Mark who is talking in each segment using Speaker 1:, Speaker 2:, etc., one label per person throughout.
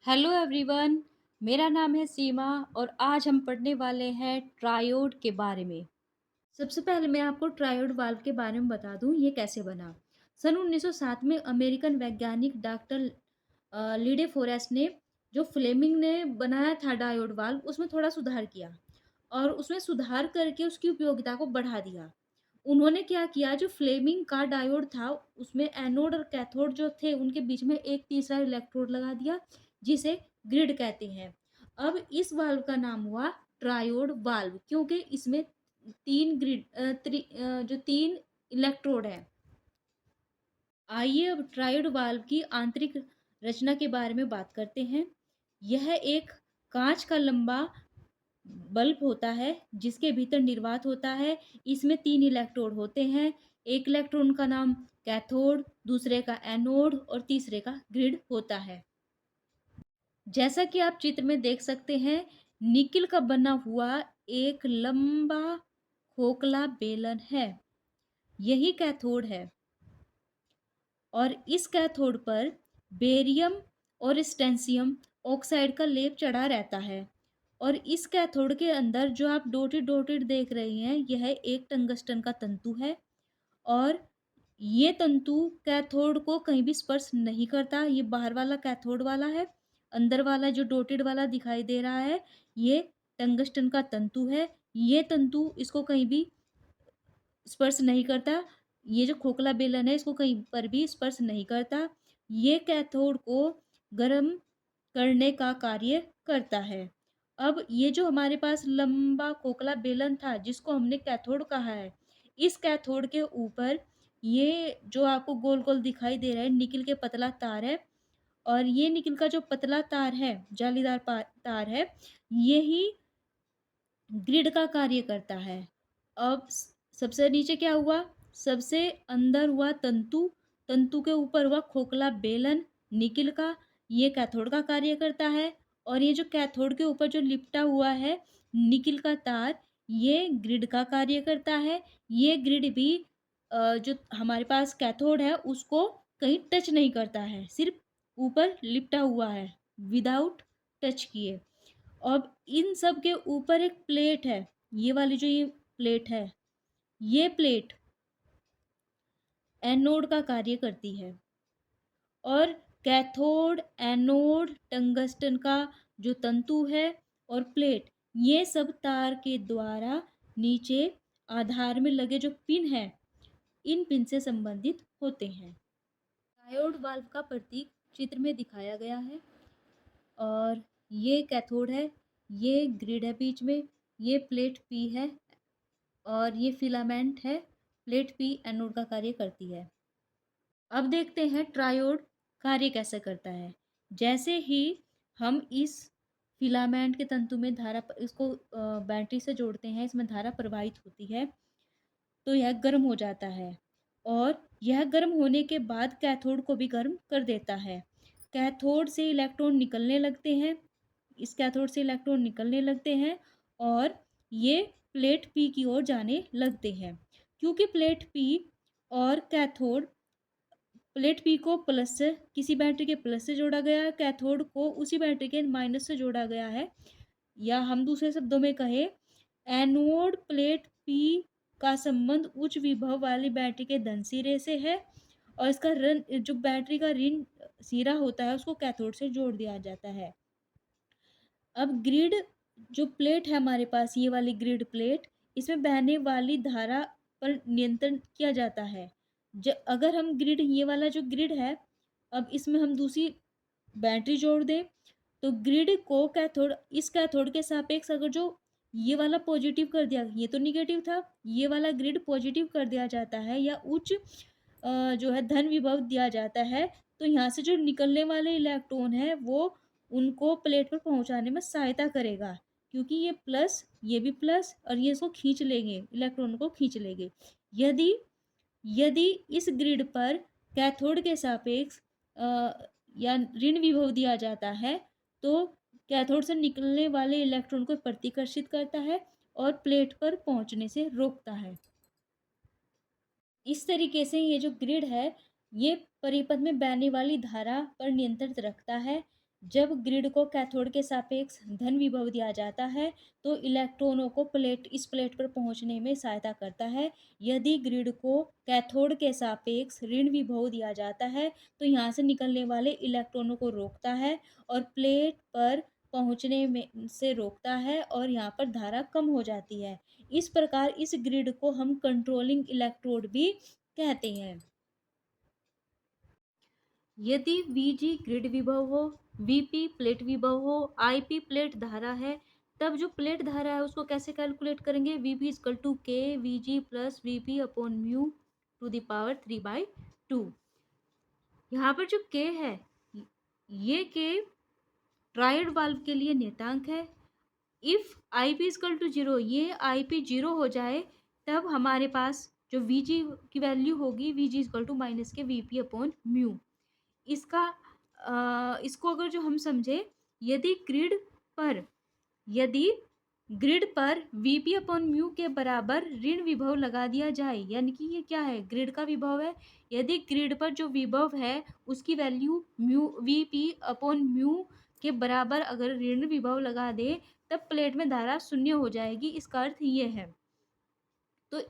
Speaker 1: Hello everyone. मेरा नाम है सीमा और आज हम पढ़ने वाले हैं ट्रायोड के बारे में। सबसे पहले मैं आपको ट्रायोड वाल्व के बारे में बता दूं ये कैसे बना। सन 1907 में अमेरिकन वैज्ञानिक डॉक्टर लीडे फोरेस्ट ने जो फ्लेमिंग ने बनाया था डायोड वाल्व, उसमें थोड़ा सुधार किया और उसमें सुधार करके उसकी उपयोगिता को बढ़ा दिया। उन्होंने क्या किया, जो फ्लेमिंग का डायोड था उसमें एनोड और कैथोड जो थे उनके बीच में एक तीसरा इलेक्ट्रोड लगा दिया, जिसे ग्रिड कहते हैं। अब इस वाल्व का नाम हुआ ट्रायोड वाल्व, क्योंकि इसमें जो तीन इलेक्ट्रोड है। आइए अब ट्रायोड वाल्व की आंतरिक रचना के बारे में बात करते हैं। यह एक कांच का लंबा बल्ब होता है जिसके भीतर निर्वात होता है। इसमें तीन इलेक्ट्रोड होते हैं। एक इलेक्ट्रॉन का नाम कैथोड, दूसरे का एनोड और तीसरे का ग्रिड होता है। जैसा कि आप चित्र में देख सकते हैं, निकिल का बना हुआ एक लंबा खोखला बेलन है, यही कैथोड है। और इस कैथोड पर बेरियम और स्टेंसियम ऑक्साइड का लेप चढ़ा रहता है। और इस कैथोड के अंदर जो आप डॉटेड डॉटेड देख रहे हैं, यह एक टंगस्टन का तंतु है। और ये तंतु कैथोड को कहीं भी स्पर्श नहीं करता। ये बाहर वाला कैथोड वाला है, अंदर वाला जो डॉटेड वाला दिखाई दे रहा है ये टंगस्टन का तंतु है। ये तंतु इसको कहीं भी स्पर्श नहीं करता। ये जो खोखला बेलन है इसको कहीं पर भी स्पर्श नहीं करता। ये कैथोड को गर्म करने का कार्य करता है। अब ये जो हमारे पास लंबा खोखला बेलन था जिसको हमने कैथोड कहा है, इस कैथोड के ऊपर ये जो आपको गोल गोल दिखाई दे रहा है निकिल के पतला तार है। और ये निकिल का जो पतला तार है, जालीदार तार है, यही ग्रिड का कार्य करता है। अब सबसे नीचे क्या हुआ, सबसे अंदर हुआ तंतु, तंतु के ऊपर हुआ खोखला बेलन निकिल का, ये कैथोड का कार्य करता है। और ये जो कैथोड के ऊपर जो लिपटा हुआ है निकिल का तार, ये ग्रिड का कार्य करता है। ये ग्रिड भी जो हमारे पास कैथोड है उसको कहीं टच नहीं करता है, सिर्फ ऊपर लिपटा हुआ है विदाउट टच किए। अब इन सब के ऊपर एक प्लेट है, ये वाली जो ये प्लेट है, ये प्लेट एनोड का कार्य करती है। और कैथोड, एनोड, टंगस्टन का जो तंतु है और प्लेट, ये सब तार के द्वारा नीचे आधार में लगे जो पिन है, इन पिन से संबंधित होते हैं। डायोड वाल्व का प्रतीक चित्र में दिखाया गया है। और ये कैथोड है, ये ग्रिड है बीच में, ये प्लेट पी है और ये फिलामेंट है। प्लेट पी एनोड का कार्य करती है। अब देखते हैं ट्रायोड कार्य कैसे करता है। जैसे ही हम इस फिलामेंट के तंतु में इसको बैटरी से जोड़ते हैं, इसमें धारा प्रवाहित होती है, तो यह गर्म हो जाता है। और यह गर्म होने के बाद कैथोड को भी गर्म कर देता है। कैथोड से इलेक्ट्रॉन निकलने लगते हैं, इस कैथोड से इलेक्ट्रॉन निकलने लगते हैं और ये प्लेट पी की ओर जाने लगते हैं। क्योंकि प्लेट पी और कैथोड, प्लेट पी को प्लस से, किसी बैटरी के प्लस से जोड़ा गया है, कैथोड को उसी बैटरी के माइनस से जोड़ा गया है। या हम दूसरे शब्दों में कहें, एनोड प्लेट पी का संबंध उच्च विभव वाली बैटरी के धन सिरे से है और इसका ऋण, जो बैटरी का ऋण सिरा होता है, उसको कैथोड से जोड़ दिया जाता है। अब ग्रिड जो प्लेट है हमारे पास, ये वाली ग्रिड प्लेट, इसमें बहने वाली धारा पर नियंत्रण किया जाता है। अगर हम ग्रिड, ये वाला जो ग्रिड है, अब इसमें हम दूसरी बैटरी जोड़ दें तो ग्रिड को कैथोड, इस कैथोड के सापेक्ष अगर जो ये वाला पॉजिटिव कर दिया, ये तो निगेटिव था, ये वाला ग्रिड पॉजिटिव कर दिया जाता है या उच्च जो है धन विभव दिया जाता है, तो यहाँ से जो निकलने वाले इलेक्ट्रॉन है वो उनको प्लेट पर पहुंचाने में सहायता करेगा। क्योंकि ये प्लस, ये भी प्लस, और ये इसको खींच लेंगे, इलेक्ट्रॉन को खींच लेंगे। यदि यदि इस ग्रिड पर कैथोड के सापेक्ष या ऋण विभव दिया जाता है, तो कैथोड से निकलने वाले इलेक्ट्रॉन को प्रतिकर्षित करता है और प्लेट पर पहुंचने से रोकता है। इस तरीके से ये जो ग्रिड है, ये परिपथ में बहने वाली धारा पर नियंत्रित रखता है। जब ग्रिड को कैथोड के सापेक्ष धन विभव दिया जाता है तो इलेक्ट्रॉनों को इस प्लेट पर पहुंचने में सहायता करता है। यदि ग्रिड को कैथोड के सापेक्ष ऋण विभव दिया जाता है तो यहाँ से निकलने वाले इलेक्ट्रॉनों को रोकता है और प्लेट पर पहुंचने में से रोकता है और यहाँ पर धारा कम हो जाती है। इस प्रकार इस ग्रिड को हम कंट्रोलिंग इलेक्ट्रोड भी कहते हैं। यदि Vg ग्रिड विभव हो, Vp प्लेट विभव हो, Ip प्लेट धारा है, तब जो प्लेट धारा है उसको कैसे कैलकुलेट करेंगे? Vp equal to k Vg plus Vp upon mu to the power 3/2। यहाँ पर जो k है, ये k ट्रायड वाल्व के लिए नियतांक है। इफ Ip इक्वल टू 0, ये Ip 0 हो जाए तब हमारे पास जो Vg की वैल्यू होगी Vg इक्वल टू माइनस के Vp अपॉन म्यू। इसको अगर जो हम समझे, यदि ग्रिड पर Vp अपॉन म्यू के बराबर ऋण विभव लगा दिया जाए, यानी कि ये क्या है? ग्रिड का विभव है। यदि ग्रिड पर जो विभव है उसकी वैल्यू Vp अपॉन म्यू के बराबर अगर ऋण विभव लगा दे तब प्लेट में धारा शून्य हो जाएगी। इसका अर्थ ये है। तो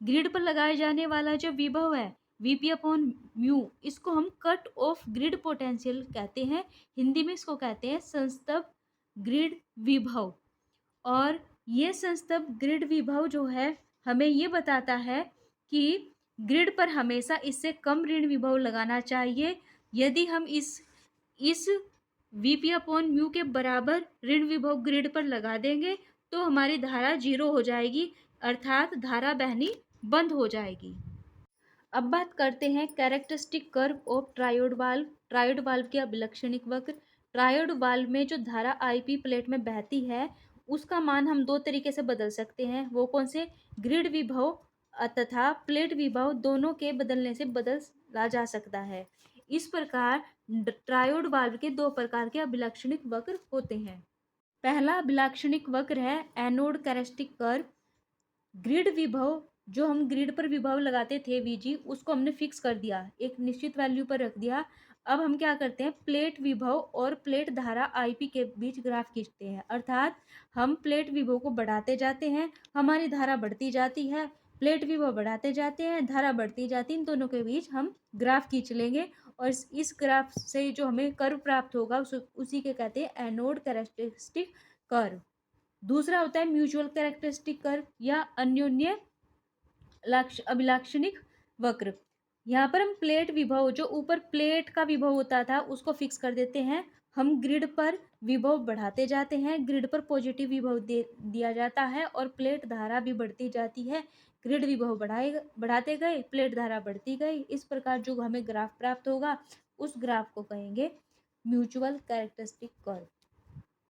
Speaker 1: ग्रिड पर लगाए जाने वाला जो विभव है Vp अपॉन म्यू, इसको हम कट ऑफ ग्रिड पोटेंशियल कहते हैं। हिंदी में इसको कहते हैं संस्तभ ग्रिड विभव। और ये संस्तभ ग्रिड विभव जो है हमें ये बताता है कि ग्रिड पर हमेशा इससे कम ऋण विभव लगाना चाहिए। यदि हम इस Vp अपॉन म्यू के बराबर ऋण विभव ग्रिड पर लगा देंगे तो हमारी धारा 0 हो जाएगी, अर्थात धारा बहनी बंद हो जाएगी। अब बात करते हैं characteristic curve of triode valve. Triode valve के अभिलक्षणिक वक्र। ट्रायोड वाल्व में जो धारा Ip प्लेट में बहती है उसका मान हम दो तरीके से बदल सकते हैं। वो कौन से? ग्रिड विभव तथा प्लेट विभव दोनों के बदलने से बदला जा सकता है। इस प्रकार ट्रायोड वाल्व के दो प्रकार के अभिलक्षणिक वक्र होते हैं। पहला अभिलक्षणिक वक्र है एनोड कैरेक्टरिस्टिक कर्व। ग्रिड विभव, जो हम ग्रिड पर विभव लगाते थे Vg, उसको हमने फिक्स कर दिया, एक निश्चित वैल्यू पर रख दिया। अब हम क्या करते हैं? प्लेट विभव और प्लेट धारा Ip के बीच ग्राफ खींचते हैं, अर्थात हम प्लेट विभव को बढ़ाते जाते हैं, हमारी धारा बढ़ती जाती है। प्लेट विभव बढ़ाते जाते हैं, धारा बढ़ती जाती है, इन दोनों के बीच हम ग्राफ खींच लेंगे और इस ग्राफ से जो हमें कर्व प्राप्त होगा उसी के कहते हैं एनोड कैरेक्टरिस्टिक कर्व। दूसरा होता है म्यूचुअल कैरेक्टरिस्टिक कर्व या अन्योन्य अभिलाक्षणिक वक्र। यहाँ पर हम प्लेट विभव, जो ऊपर प्लेट का विभव होता था उसको फिक्स कर देते हैं। हम ग्रिड पर विभव बढ़ाते जाते हैं, ग्रिड पर पॉजिटिव विभव दिया जाता है और प्लेट धारा भी बढ़ती जाती है। ग्रिड विभव बढ़ाते गए, प्लेट धारा बढ़ती गई। इस प्रकार जो हमें ग्राफ प्राप्त होगा उस ग्राफ को कहेंगे म्यूचुअल कैरेक्टरिस्टिक कर्व।